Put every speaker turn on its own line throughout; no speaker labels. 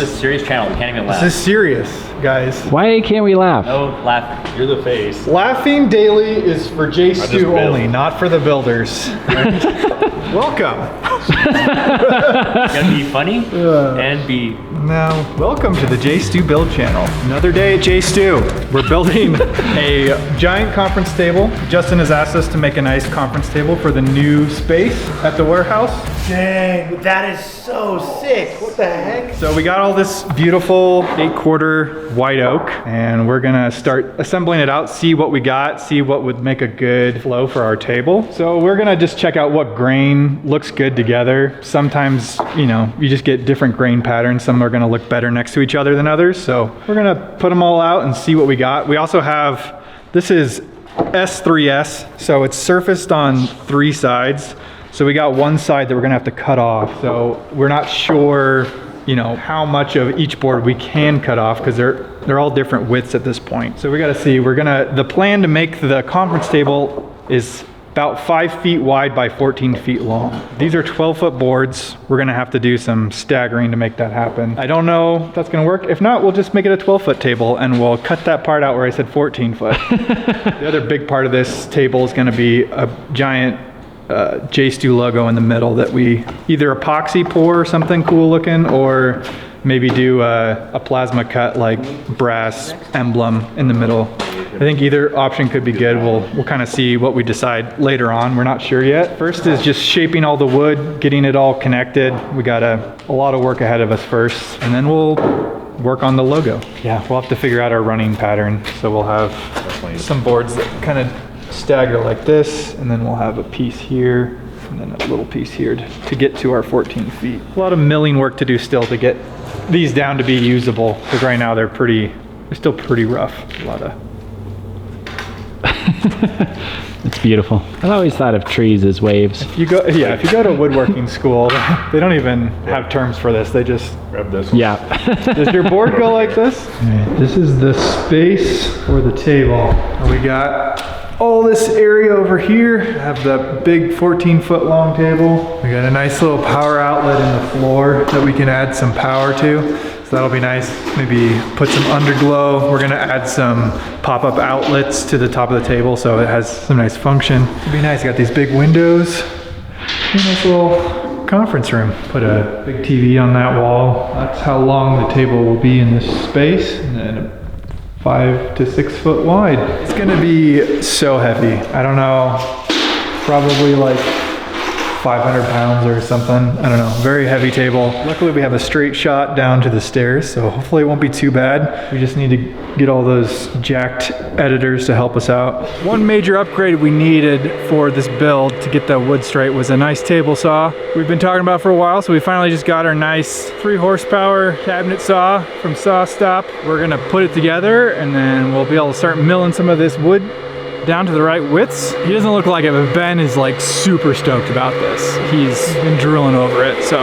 a serious channel. We can't even laugh.
This is serious, guys.
Why can't we laugh?
No laughing.
You're the face.
Laughing daily is for JStu only, not for the builders. Welcome.
Gotta be funny and be.
Now, welcome to the JStu build channel. Another day at JStu. We're building a giant conference table. Justin has asked us to make a nice conference table for the new space at the warehouse.
Dang, that is so sick. What the heck?
So we got all this beautiful 8-quarter white oak, and we're gonna start assembling it out, see what we got, see what would make a good flow for our table. So we're gonna just check out what grain looks good together. Sometimes, you know, you just get different grain patterns. Some are gonna look better next to each other than others. So we're gonna put them all out and see what we got. We also have, this is S3S, so it's surfaced on 3 sides. So we got one side that we're gonna have to cut off. So we're not sure, you know, how much of each board we can cut off because they're all different widths at this point. So we gotta see, the plan to make the conference table is about 5 feet wide by 14 feet long. These are 12-foot boards. We're gonna have to do some staggering to make that happen. I don't know if that's gonna work. If not, we'll just make it a 12-foot table and we'll cut that part out where I said 14 foot. The other big part of this table is gonna be a giant JStu logo in the middle that we either epoxy pour something cool looking or maybe do a plasma cut like brass emblem in the middle. I think either option could be good. We'll kind of see what we decide later on. We're not sure yet. First is just shaping all the wood, getting it all connected. We got a lot of work ahead of us first, and then we'll work on the logo. Yeah, we'll have to figure out our running pattern. So we'll have some boards that kind of stagger like this, and then we'll have a piece here and then a little piece here to get to our 14 feet. A lot of milling work to do still to get these down to be usable, because right now they're still pretty rough. A lot of
It's beautiful. I've always thought of trees as waves.
if you go to woodworking school, they don't even have terms for this. They just
Grab this one.
Yeah.
Does your board go like this? Okay, this is the space for the table. We got all this area over here. I have the big 14-foot long table. We got a nice little power outlet in the floor that we can add some power to. So that'll be nice. Maybe put some underglow. We're gonna add some pop-up outlets to the top of the table so it has some nice function. It'd be nice. Got these big windows. A nice little conference room. Put a big TV on that wall. That's how long the table will be in this space. And then 5 to 6 foot wide. It's gonna be so heavy. I don't know, probably like 500 pounds or something. I don't know, very heavy table. Luckily we have a straight shot down to the stairs, so hopefully it won't be too bad. We just need to get all those jacked editors to help us out. One major upgrade we needed for this build to get the wood straight was a nice table saw. We've been talking about for a while, so we finally just got our nice 3 horsepower cabinet saw from SawStop. We're gonna put it together and then we'll be able to start milling some of this wood down to the right widths. He doesn't look like it, but Ben is like super stoked about this. He's been drilling over it, so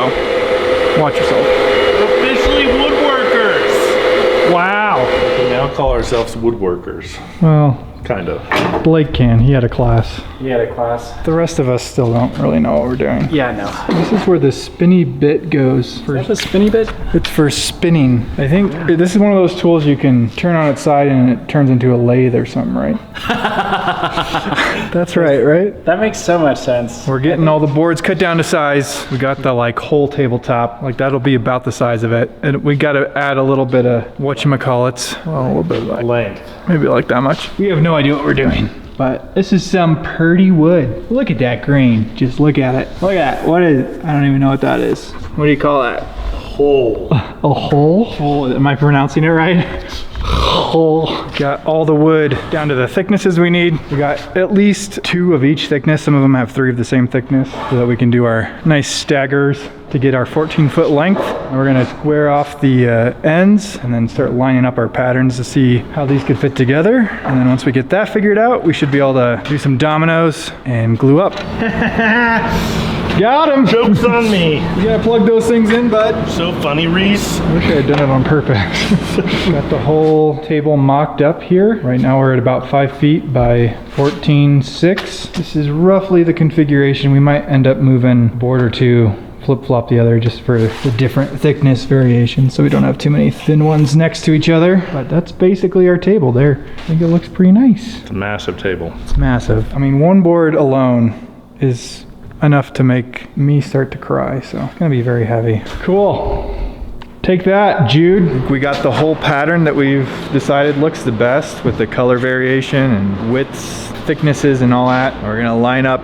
watch yourself.
We're officially woodworkers.
Wow.
We now call ourselves woodworkers.
Well,
Kind of.
Blake can, he had a class.
He had a class.
The rest of us still don't really know what we're doing.
Yeah, no.
This is where the spinny bit goes.
Is that the spinny bit?
It's for spinning. I think this is one of those tools you can turn on its side and it turns into a lathe or something, right? That's right?
That makes so much sense.
We're getting all the boards cut down to size. We got the like whole tabletop, like that'll be about the size of it. And we got to add a little bit of whatchamacallits. Well, a little bit of like
Length.
maybe like that much. We have no idea what we're doing, but this is some pretty wood. Look at that grain. Just look at it. Look at that. What is, I don't even know what that is. What do you call that?
Hole.
A hole? Hole. Am I pronouncing it right? Hole. Got all the wood down to the thicknesses we need. We got at least 2 of each thickness. Some of them have 3 of the same thickness so that we can do our nice staggers to get our 14-foot length. And we're gonna square off the ends and then start lining up our patterns to see how these could fit together. And then once we get that figured out, we should be able to do some dominoes and glue up. Got him!
Joke's on me.
You gotta plug those things in, bud.
So funny, Reese.
I wish I had done it on purpose. Got the whole table mocked up here. Right now we're at about 5 feet by 14.6. This is roughly the configuration. We might end up moving a board or 2 flip-flop the other just for the different thickness variation so we don't have too many thin ones next to each other. But that's basically our table there. I think it looks pretty nice.
It's a massive table.
It's massive. I mean, one board alone is enough to make me start to cry, so it's gonna be very heavy. Cool. Take that, Jude. We got the whole pattern that we've decided looks the best with the color variation and widths, thicknesses and all that. We're gonna line up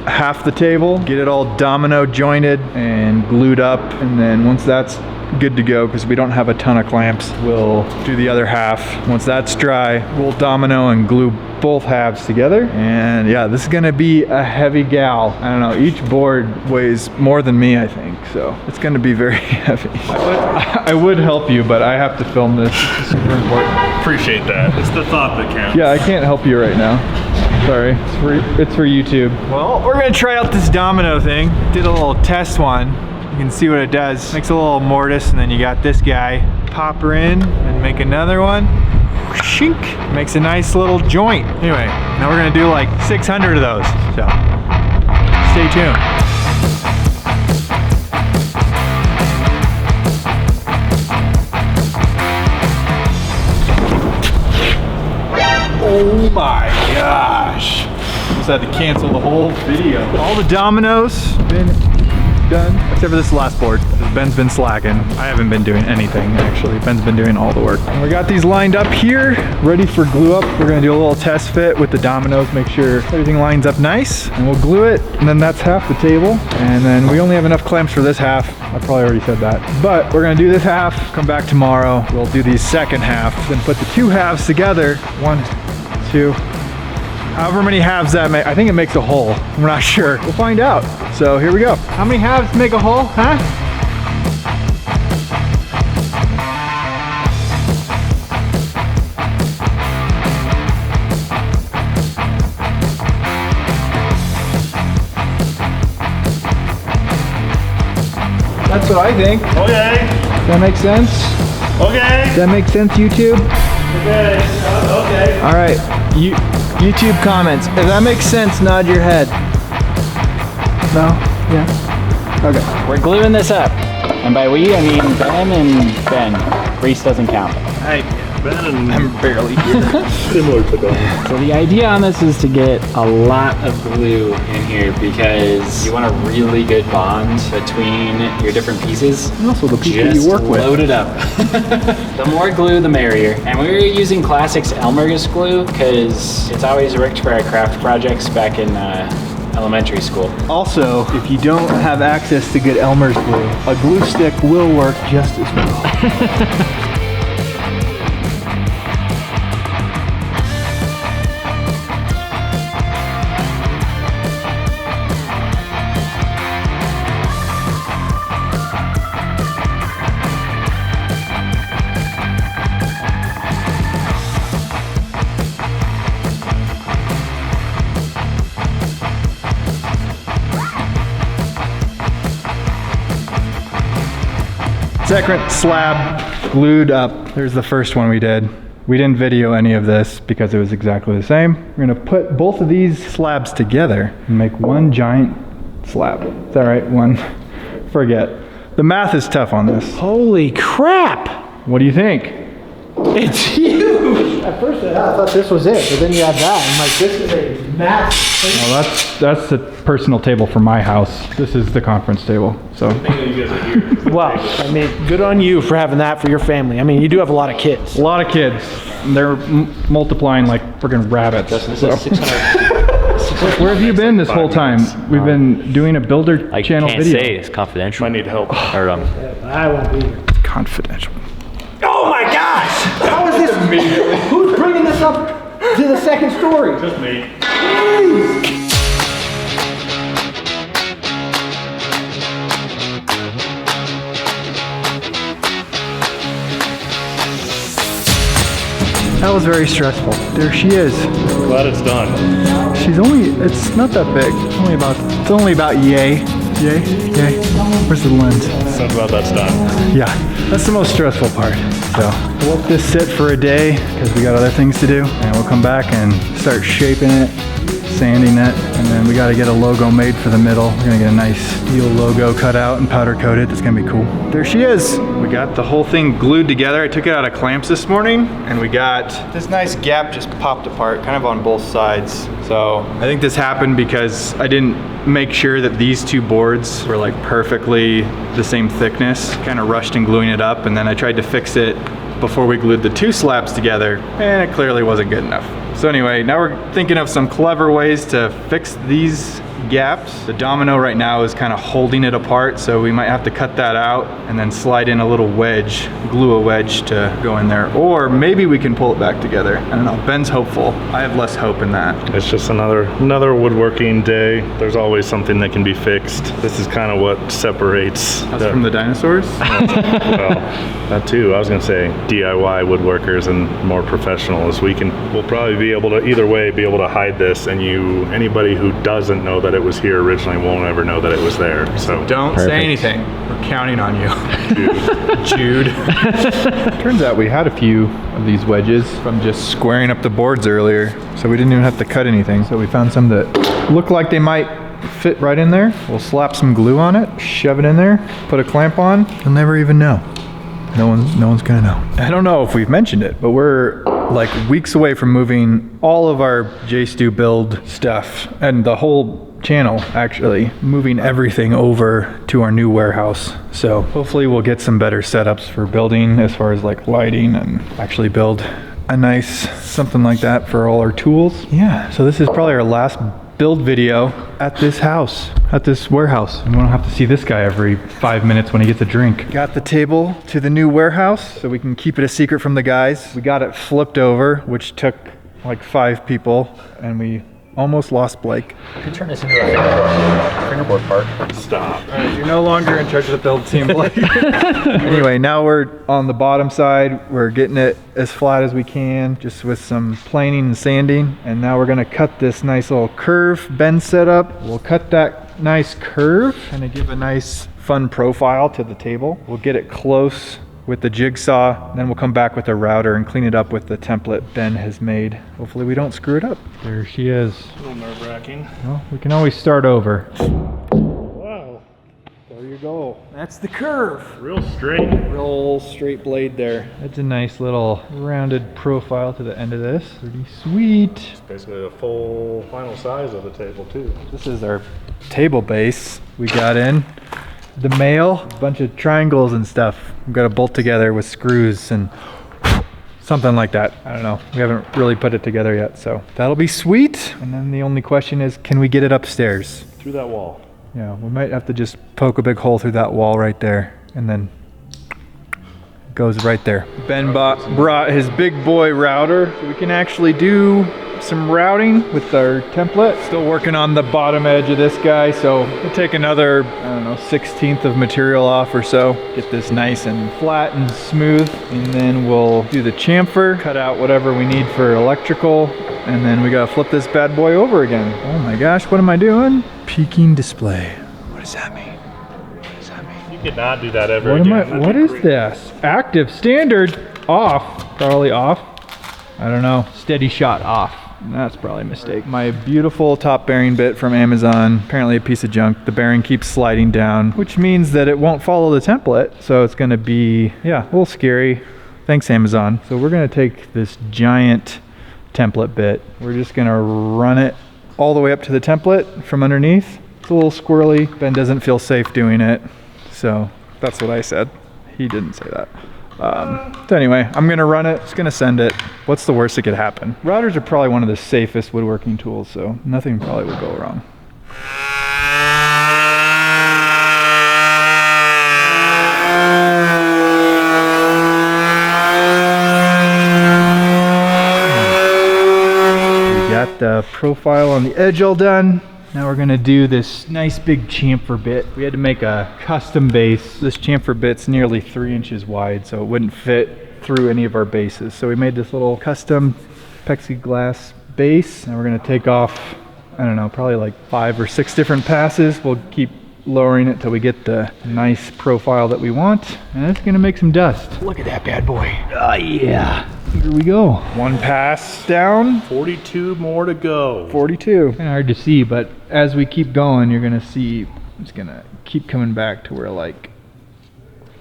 half the table, get it all domino jointed and glued up, and then once that's good to go, because we don't have a ton of clamps, we'll do the other half. Once that's dry, we'll domino and glue both halves together. And yeah, this is gonna be a heavy gal. I don't know, each board weighs more than me, I think, so it's gonna be very heavy. I would help you, but I have to film this. This is super important.
Appreciate that. It's the thought that counts.
Yeah, I can't help you right now. Sorry, it's for YouTube. Well, we're gonna try out this domino thing. Did a little test one. You can see what it does. Makes a little mortise, and then you got this guy. Pop her in and make another one. Shink. Makes a nice little joint. Anyway, now we're gonna do like 600 of those. So, stay tuned. Oh my gosh. Just had to cancel the whole video. All the dominoes been done, except for this last board. Ben's been slacking. I haven't been doing anything, actually. Ben's been doing all the work. And we got these lined up here, ready for glue up. We're gonna do a little test fit with the dominoes, make sure everything lines up nice, and we'll glue it, and then that's half the table. And then we only have enough clamps for this half. I probably already said that. But we're gonna do this half, come back tomorrow. We'll do the second half, then put the two halves together. 1, 2, however many halves that make. I think it makes a whole. We're not sure. We'll find out. So here we go. How many halves make a whole, huh? That's what I think.
Okay.
Does that make sense?
Okay.
Does that make sense, YouTube?
Okay. Okay.
All right, YouTube comments. If that makes sense, nod your head. No? Yeah? Okay.
We're gluing this up. And by we, I mean Ben and Ben. Reese doesn't count.
Hey, Ben and
I'm barely here.
similar to Ben.
So the idea on this is to get a lot of glue in here because you want a really good bond between your different pieces.
And also the people
Just
you work with.
load it up. The more glue, the merrier. And we were using Classics Elmer's glue because it's always worked for our craft projects back in elementary school.
Also, if you don't have access to good Elmer's glue, a glue stick will work just as well. Second slab glued up. There's the first one we did. We didn't video any of this because it was exactly the same. We're gonna put both of these slabs together and make one giant slab. Is that right? One. Forget. The math is tough on this.
Holy crap!
What do you think?
It's huge! At first I thought this was it, but then you have that. I'm like, this is a massive thing.
Well, that's the personal table for my house. This is the conference table. So.
Well, I mean, good on you for having that for your family. I mean, you do have a lot of kids.
A lot of kids. They're multiplying like freaking rabbits. So. Where have you been this whole time? We've been doing a builder
I
channel
can't
video.
say it's confidential.
I need help.
Or,
I won't be here.
Confidential.
Oh my gosh! How is this? Who's bringing this up to the second story?
Just me.
That was very stressful. There she is.
Glad it's done.
It's not that big. It's only about yay. Yay? Yay. Where's the lens?
So glad that's done.
Yeah, that's the most stressful part. So we'll let this sit for a day because we got other things to do, and we'll come back and start shaping it sanding it, and then we got to get a logo made for the middle. We're gonna get a nice steel logo cut out and powder coated. That's gonna be cool. There she is. We got the whole thing glued together. I took it out of clamps this morning, and we got this nice gap just popped apart, kind of on both sides. So I think this happened because I didn't make sure that these two boards were like perfectly the same thickness. Kind of rushed in gluing it up, and then I tried to fix it before we glued the two slabs together, and it clearly wasn't good enough. So anyway, now we're thinking of some clever ways to fix these gaps. The Domino right now is kind of holding it apart, so we might have to cut that out and then slide in a little wedge, glue a wedge to go in there. Or maybe we can pull it back together. I don't know, Ben's hopeful. I have less hope in that.
It's just another woodworking day. There's always something that can be fixed. This is kind of what separates
Us from the dinosaurs?
Well, that too. I was gonna say DIY woodworkers and more professionals. We'll probably be able to, either way, be able to hide this, and anybody who doesn't know that it was here originally won't ever know that it was there. So
don't say anything. We're counting on you. Jude. Turns out we had a few of these wedges from just squaring up the boards earlier, so we didn't even have to cut anything. So we found some that look like they might fit right in there. We'll slap some glue on it, shove it in there, put a clamp on. You'll never even know. No one's gonna know. I don't know if we've mentioned it, but we're like weeks away from moving all of our JStu build stuff and the whole channel, actually moving everything over to our new warehouse. So hopefully we'll get some better setups for building as far as like lighting, and actually build a nice something like that for all our tools. Yeah, so this is probably our last build video at this house, at this warehouse. And we don't have to see this guy every 5 minutes when he gets a drink. Got the table to the new warehouse so we can keep it a secret from the guys. We got it flipped over, which took like 5 people, and we almost lost Blake.
You can turn this into a fingerboard park.
stop.
You're no longer in charge of the build team, Blake. Anyway, now we're on the bottom side. We're getting it as flat as we can, just with some planing and sanding. And now we're gonna cut this nice little curve Ben set up. We'll cut that nice curve and give a nice fun profile to the table. We'll get it close with the jigsaw, then we'll come back with a router and clean it up with the template Ben has made. Hopefully we don't screw it up. There she is.
A little nerve-wracking.
Well, we can always start over.
Wow.
There you go. That's the curve.
Real straight.
Real straight blade there. That's a nice little rounded profile to the end of this. Pretty sweet.
It's basically the full final size of the table too.
This is our table base we got in. The male, a bunch of triangles and stuff. We've got to bolt together with screws and something like that. I don't know. We haven't really put it together yet, so that'll be sweet. And then the only question is, can we get it upstairs?
Through that wall.
Yeah, we might have to just poke a big hole through that wall right there, and then it goes right there. Ben brought his big boy router, so we can actually do some routing with our template. Still working on the bottom edge of this guy, so we'll take another, I don't know, 1/16 of material off or so. Get this nice and flat and smooth, and then we'll do the chamfer, cut out whatever we need for electrical, and then we gotta flip this bad boy over again. Oh my gosh, what am I doing? Peaking display. What does that mean? What does that mean?
You could not do that ever
What
again.
am I, what is this? Active standard off, probably off. I don't know, steady shot off. That's probably a mistake. My beautiful top bearing bit from Amazon, apparently a piece of junk. The bearing keeps sliding down, which means that it won't follow the template. So it's gonna be, yeah, a little scary. Thanks, Amazon. So we're gonna take this giant template bit. We're just gonna run it all the way up to the template from underneath. It's a little squirrely. Ben doesn't feel safe doing it. So that's what I said. He didn't say that. So anyway, I'm gonna run it, just gonna send it. What's the worst that could happen? Routers are probably one of the safest woodworking tools, so nothing probably would go wrong. We got the profile on the edge all done. Now we're gonna do this nice big chamfer bit. We had to make a custom base. This chamfer bit's nearly 3 inches wide, so it wouldn't fit through any of our bases. So we made this little custom plexiglass base. Now we're gonna take off, I don't know, probably like 5 or 6 different passes. We'll keep lowering it till we get the nice profile that we want. And it's gonna make some dust. Look at that bad boy. Oh yeah. Here we go. One pass down.
42 more to go.
42. Kind of hard to see, but as we keep going, you're gonna see it's gonna keep coming back to where like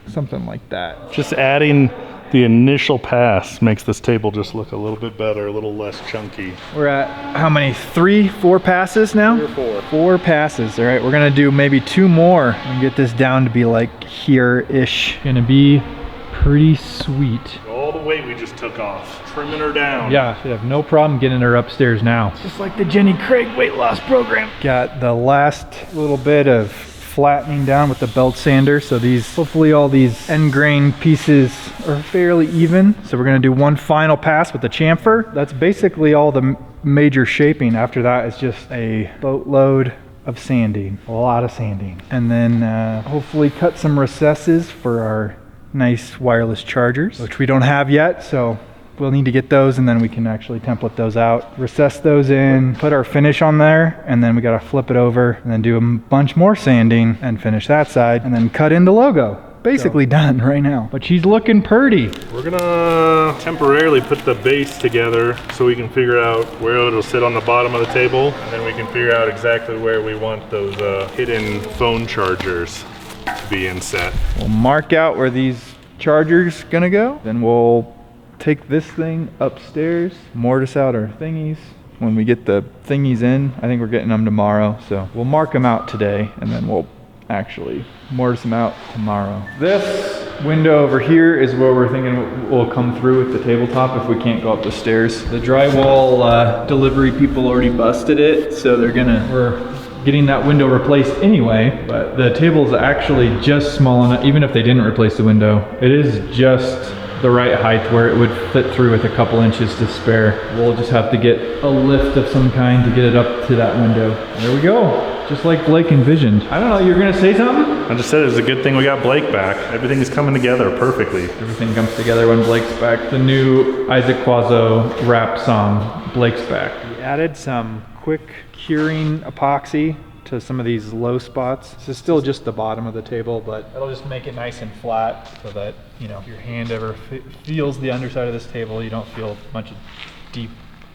something like that.
Just adding the initial pass makes this table just look a little bit better, a little less chunky.
We're at how many? 3, 4 passes now?
3 or 4.
4 passes. All right, we're gonna do maybe 2 more and get this down to be like here-ish. Gonna be pretty sweet.
All the weight we just took off, trimming her down.
Yeah, should have no problem getting her upstairs now. Just like the Jenny Craig weight loss program. Got the last little bit of flattening down with the belt sander, so hopefully all these end grain pieces are fairly even. So we're gonna do one final pass with the chamfer. That's basically all the major shaping. After that is just a boatload of sanding, a lot of sanding, and then hopefully cut some recesses for our nice wireless chargers, which we don't have yet, so we'll need to get those, and then we can actually template those out, recess those in, put our finish on there, and then we gotta flip it over and then do a bunch more sanding and finish that side, and then cut in the logo. Basically done right now, but she's looking pretty.
We're gonna temporarily put the base together so we can figure out where it'll sit on the bottom of the table, and then we can figure out exactly where we want those hidden phone chargers to be inset.
We'll mark out where these chargers gonna go, then we'll take this thing upstairs, mortise out our thingies. When we get the thingies in, I think we're getting them tomorrow, so we'll mark them out today, and then we'll actually mortise them out tomorrow. This window over here is where we're thinking will come through with the tabletop if we can't go up the stairs. The drywall delivery people already busted it, so we're getting that window replaced anyway, but the table's actually just small enough, even if they didn't replace the window, it is just the right height where it would fit through with a couple inches to spare. We'll just have to get a lift of some kind to get it up to that window. There we go. Just like Blake envisioned. I don't know, you were gonna say something?
I just said it's a good thing we got Blake back. Everything is coming together perfectly.
Everything comes together when Blake's back. The new Isaac Quazzo rap song, Blake's Back. We added some quick curing epoxy to some of these low spots. This is still just the bottom of the table, but it'll just make it nice and flat so that, you know, if your hand ever feels the underside of this table, you don't feel a bunch of deep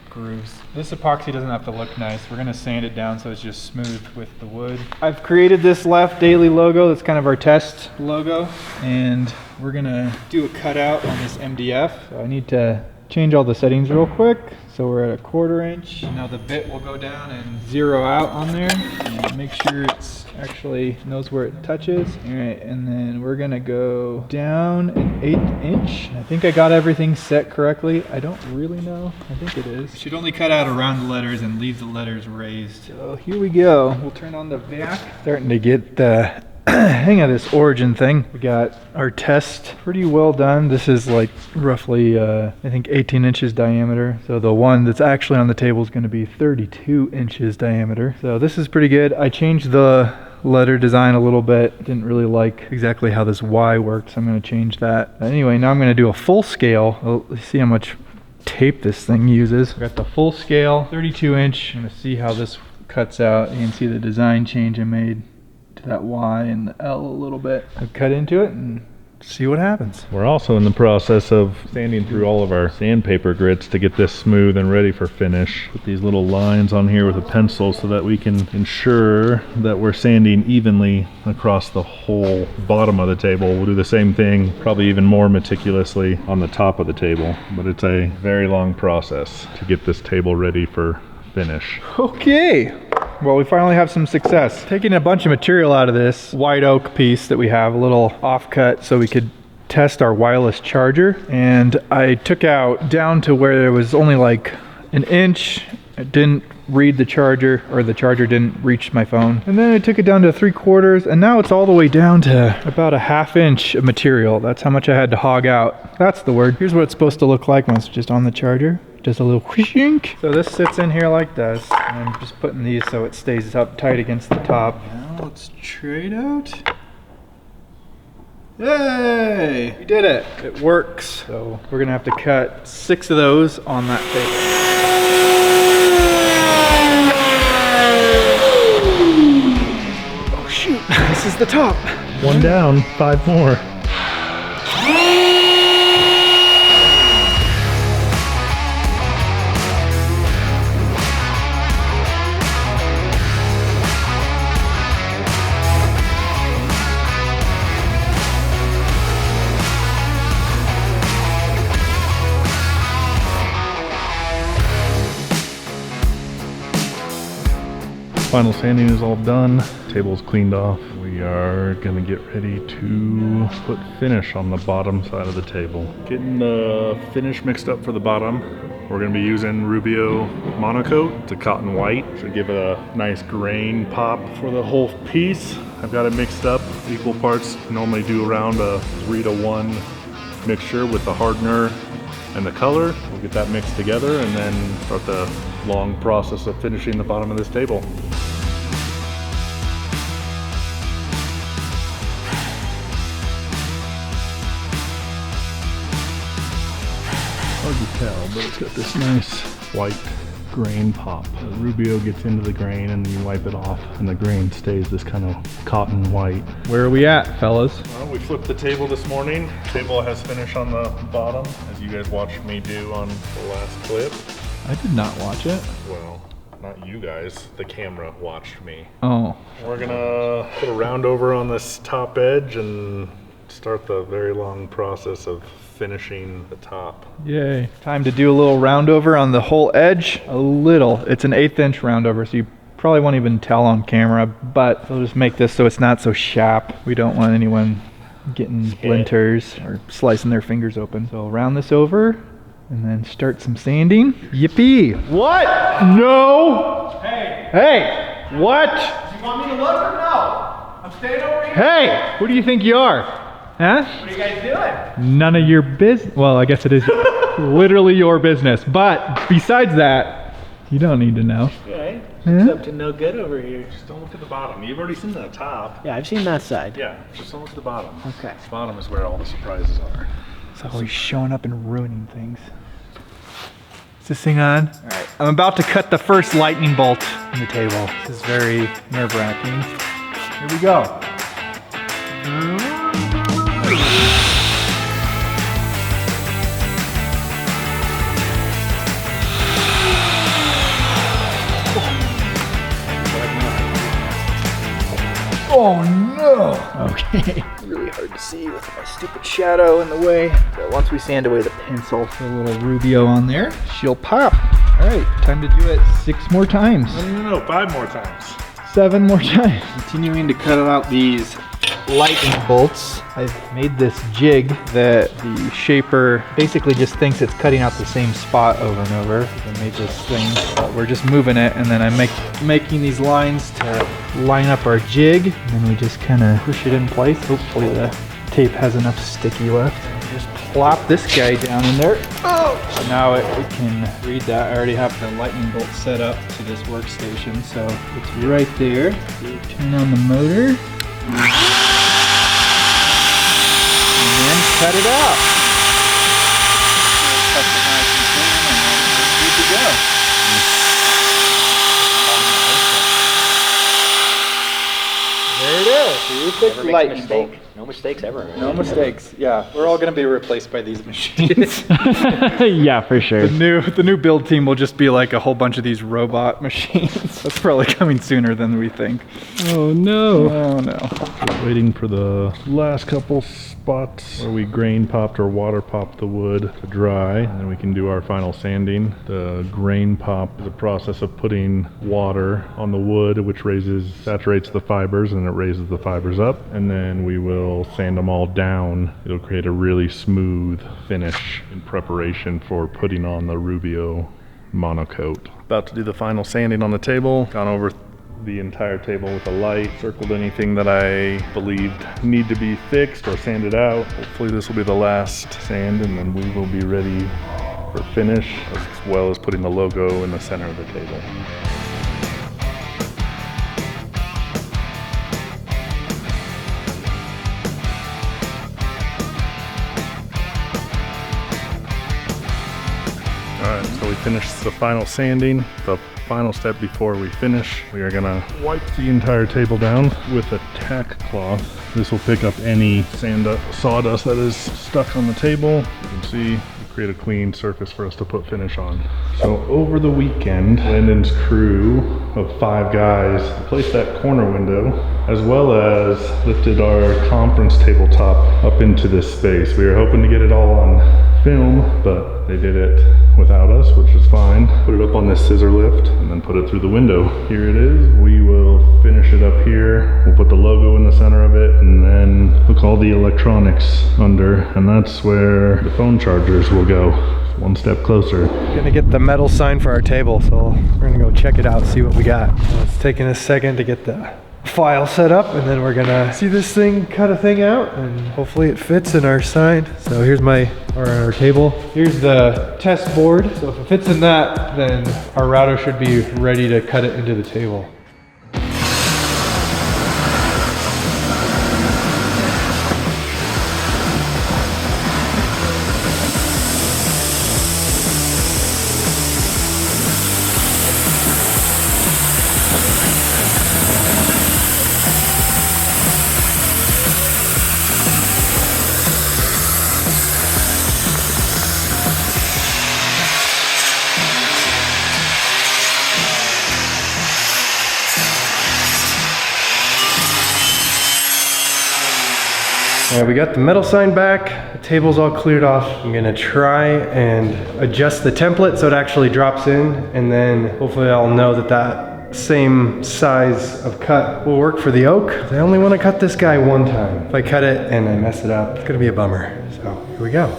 grooves. This epoxy doesn't have to look nice. We're gonna sand it down so it's just smooth with the wood. I've created this Left Daily logo. That's kind of our test logo, and we're gonna do a cutout on this MDF. So I need to change all the settings real quick. So we're at a 1/4 inch. Now the bit will go down and zero out on there and make sure it's actually knows where it touches. All right, and then we're gonna go down an 1/8 inch. I think I got everything set correctly. I don't really know. I think it is. Should only cut out around the letters and leave the letters raised. So here we go. We'll turn on the vac. Starting to get the hang of this origin thing. We got our test pretty well done. This is like roughly I think 18 inches diameter, so the one that's actually on the table is going to be 32 inches diameter, so this is pretty good. I changed the letter design a little bit. Didn't really like exactly how this Y worked, so I'm going to change that. Anyway, now I'm going to do a full scale. Let's see how much tape this thing uses. Got the full scale 32 inch. I'm going to see how this cuts out. You can see the design change I made to that Y and the L a little bit. I'll cut into it and see what happens.
We're also in the process of sanding through all of our sandpaper grits to get this smooth and ready for finish. Put these little lines on here with a pencil so that we can ensure that we're sanding evenly across the whole bottom of the table. We'll do the same thing, probably even more meticulously on the top of the table, but it's a very long process to get this table ready for finish.
Okay. Well, we finally have some success. Taking a bunch of material out of this white oak piece that we have, a little offcut, so we could test our wireless charger. And I took out down to where there was only like an inch. It didn't read the charger, or the charger didn't reach my phone. And then I took it down to 3/4, and now it's all the way down to about a 1/2 inch of material. That's how much I had to hog out. That's the word. Here's what it's supposed to look like when it's just on the charger. Just a little whooshink. So this sits in here like this. And I'm just putting these so it stays up tight against the top. Now let's try it out. Yay! We did it. It works. So we're gonna have to cut 6 of those on that table. Oh shoot, this is the top.
One down, 5 more. Final sanding is all done. Table's cleaned off. We are gonna get ready to put finish on the bottom side of the table. Getting the finish mixed up for the bottom. We're gonna be using Rubio Monocoat. It's a cotton white. Should give a nice grain pop for the whole piece. I've got it mixed up equal parts. Normally do around a 3-to-1 mixture with the hardener and the color. We'll get that mixed together and then start the long process of finishing the bottom of this table. Hard to tell, but it's got this nice white grain pop. The Rubio gets into the grain and then you wipe it off and the grain stays this kind of cotton white.
Where are we at, fellas?
Well, we flipped the table this morning. Table has finish on the bottom, as you guys watched me do on the last clip.
I did not watch it.
Well, not you guys, the camera watched me.
Oh.
We're gonna put a round over on this top edge and start the very long process of finishing the top.
Yay. Time to do a little round over on the whole edge. A little. It's an 1/8 inch round over, so you probably won't even tell on camera, but we'll just make this so it's not so sharp. We don't want anyone getting splinters or slicing their fingers open. So round this over and then start some sanding. Yippee! What? No!
Hey,
Hey! What?
you want me to look or no? I'm staying over here.
Hey! Who do you think you are? Huh?
What are you guys doing?
None of your business. Well, I guess it is literally your business. But besides that, you don't need to know.
Okay.
Huh?
It's up to no good over here.
Just don't look at the bottom. You've already seen the top.
Yeah, I've seen that side.
Yeah, just don't look at the bottom.
Okay.
The bottom is where all the surprises are.
It's always showing up and ruining things. Is this thing on? All right. I'm about to cut the first lightning bolt in the table. This is very nerve-wracking. Here we go. Oh no! Okay. Really hard to see with my stupid shadow in the way. But once we sand away the pencil, put a little Rubio on there, she'll pop. All right, time to do it 6 more times.
No, 5 more times.
7 more times. Continuing to cut out these lightning bolts. I've made this jig that the shaper basically just thinks it's cutting out the same spot over and over. I made this thing, but we're just moving it, and then I'm making these lines to line up our jig, and then we just kind of push it in place. Hopefully the tape has enough sticky left. Just plop this guy down in there. Oh! So now it can read that. I already have the lightning bolt set up to this workstation, so it's right there. So turn on the motor. And then cut it out. Cut the nice and clean, and then we're good to go. There it is. Perfect lightning bolt.
No mistakes ever.
No mistakes. Yeah, we're all going to be replaced by these machines.
Yeah, for sure.
The new build team will just be like a whole bunch of these robot machines. That's probably coming sooner than we think.
Oh no.
Oh no.
Just waiting for the last couple spots where we grain popped or water popped the wood to dry, and then we can do our final sanding. The grain pop is a process of putting water on the wood, which saturates the fibers, and it raises the fibers up, and then we will sand them all down. It'll create a really smooth finish in preparation for putting on the Rubio Monocoat. About to do the final sanding on the table. Gone over the entire table with a light, circled anything that I believed need to be fixed or sanded out. Hopefully this will be the last sand, and then we will be ready for finish, as well as putting the logo in the center of the table. Alright, so we finished the final sanding. The final step before we finish, we are gonna wipe the entire table down with a tack cloth. This will pick up any sawdust that is stuck on the table. You can see, create a clean surface for us to put finish on. So over the weekend, Landon's crew of 5 guys placed that corner window, as well as lifted our conference tabletop up into this space. We were hoping to get it all on film, but they did it without us. us, which is fine. Put it up on this scissor lift and then put it through the window. Here it is. We will finish it up here. We'll put the logo in the center of it and then hook all the electronics under, and that's where the phone chargers will go. One step closer.
Gonna get the metal sign for our table, so we're gonna go check it out, see what we got. So it's taking a second to get the file set up, and then we're gonna see this thing, cut a thing out, and hopefully it fits in our sign. So here's our table. Here's the test board. So if it fits in that, then our router should be ready to cut it into the table. All right, we got the metal sign back, the table's all cleared off. I'm gonna try and adjust the template so it actually drops in, and then hopefully I'll know that that same size of cut will work for the oak. I only wanna cut this guy one time. If I cut it and I mess it up, it's gonna be a bummer. So here we go.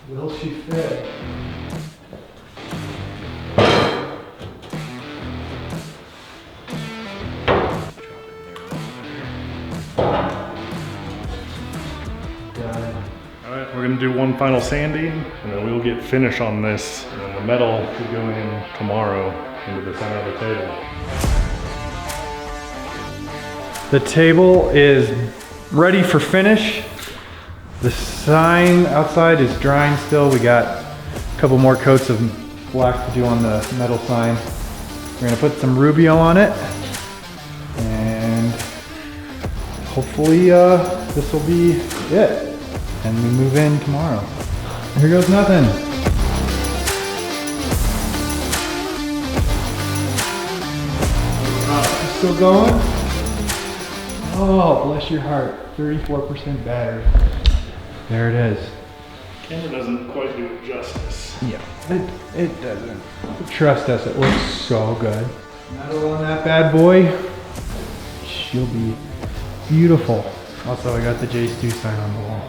Will she fit?
Alright, we're gonna do one final sanding, and then we'll get finish on this, and then the metal will go in tomorrow into the center of the table.
The table is ready for finish. The sign outside is drying still. We got a couple more coats of black to do on the metal sign. We're gonna put some Rubio on it, and hopefully this will be it. And we move in tomorrow. Here goes nothing. Still going? Oh, bless your heart. 34% battery. There it is.
Camera doesn't quite do it justice.
Yeah, it doesn't. Trust us, it looks so good. Metal on that bad boy. She'll be beautiful. Also, I got the JStu sign on the wall.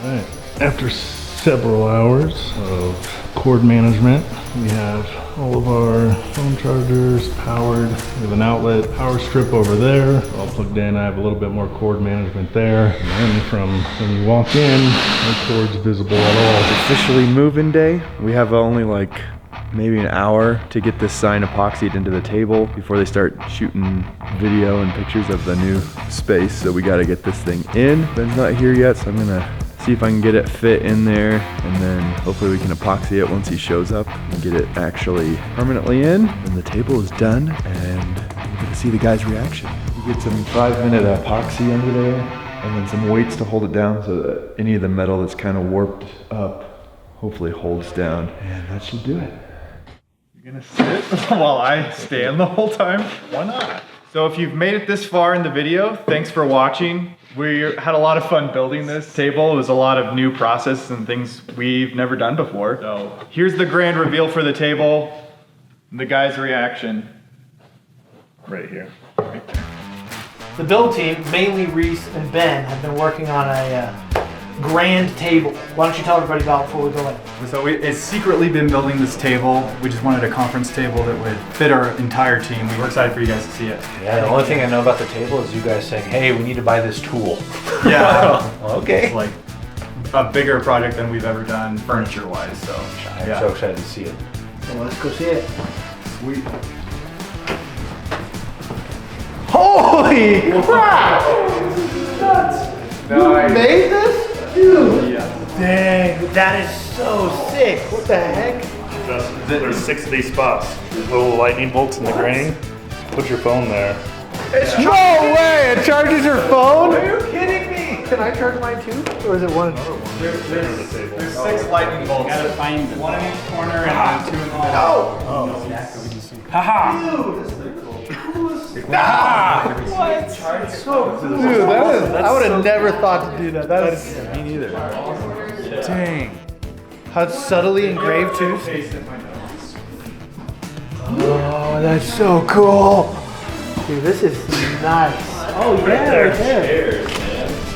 Alright, after several hours of cord management, we have all of our phone chargers powered. We have an outlet power strip over there, all plugged in. I have a little bit more cord management there. And then from when you walk in, no cord's visible at all.
Officially move-in day. We have only like maybe an hour to get this sign epoxied into the table before they start shooting video and pictures of the new space. So we got to get this thing in. Ben's not here yet, so I'm gonna see if I can get it fit in there, and then hopefully we can epoxy it once he shows up and get it actually permanently in. And the table is done, and we're gonna see the guy's reaction. We get some 5-minute epoxy under there, and then some weights to hold it down so that any of the metal that's kind of warped up hopefully holds down, and that should do it.
You're gonna sit while I stand the whole time? Why not? So if you've made it this far in the video, thanks for watching. We had a lot of fun building this table. It was a lot of new process and things we've never done before. So here's the grand reveal for the table. The guy's reaction.
Right here.
Right there.
The build team, mainly Reese and Ben, have been working on a grand table. Why don't you tell everybody about it before we go in?
So it's secretly been building this table. We just wanted a conference table that would fit our entire team. We were excited for you guys to see it.
Yeah, the only thing I know about the table is you guys saying, hey, we need to buy this tool.
Yeah.
Well, okay.
It's like a bigger project than we've ever done furniture-wise, so.
I'm
yeah.
so excited to see it.
So let's go see it.
Sweet.
Holy crap! You made this? Dude!
Yeah.
Dang, that is so sick. What the heck?
Justin, there's 6 of these spots. There's little lightning bolts in the grain. Put your phone there.
No way! It charges your phone?
Are you kidding me? Can I charge mine too? Or is it one?
There's 6 lightning bolts.
Gotta find them.
One in each corner and 2 in the middle.
Oh!
Haha!
What? So cool. Dude, I would have never thought to do that. That is
Me neither.
dang. How it's subtly engraved too. Oh, that's so cool. Dude, this is nice. Oh yeah, right there.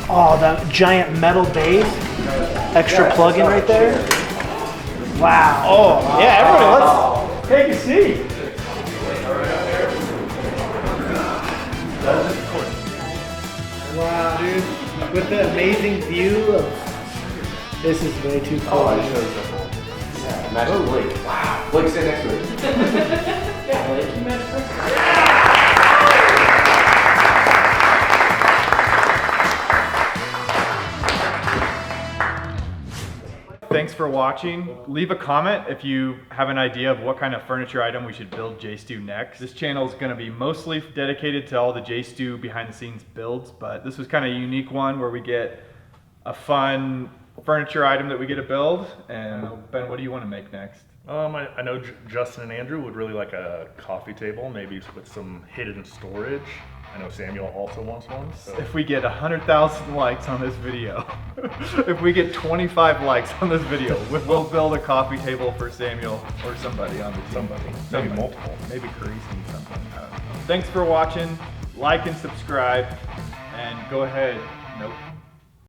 Oh, that giant metal base. Extra plug-in right there. Wow. Oh, yeah, everybody, let's take a seat. Wow, dude. With the amazing view of... This is way too cool.
Imagine Blake. Wow. Blake, sit next to it.
Thanks for watching. Leave a comment if you have an idea of what kind of furniture item we should build JStu next. This channel is going to be mostly dedicated to all the JStu behind the scenes builds, but this was kind of a unique one where we get a fun furniture item that we get to build. And Ben, what do you want to make next?
I know Justin and Andrew would really like a coffee table, maybe with some hidden storage. I know Samuel also wants one. So.
If we get 100,000 likes on this video, if we get 25 likes on this video, we'll build a coffee table for Samuel or somebody on the team.
Maybe multiple.
Maybe Carisse needs something. I don't know. Thanks for watching. Like and subscribe. And go ahead. Nope.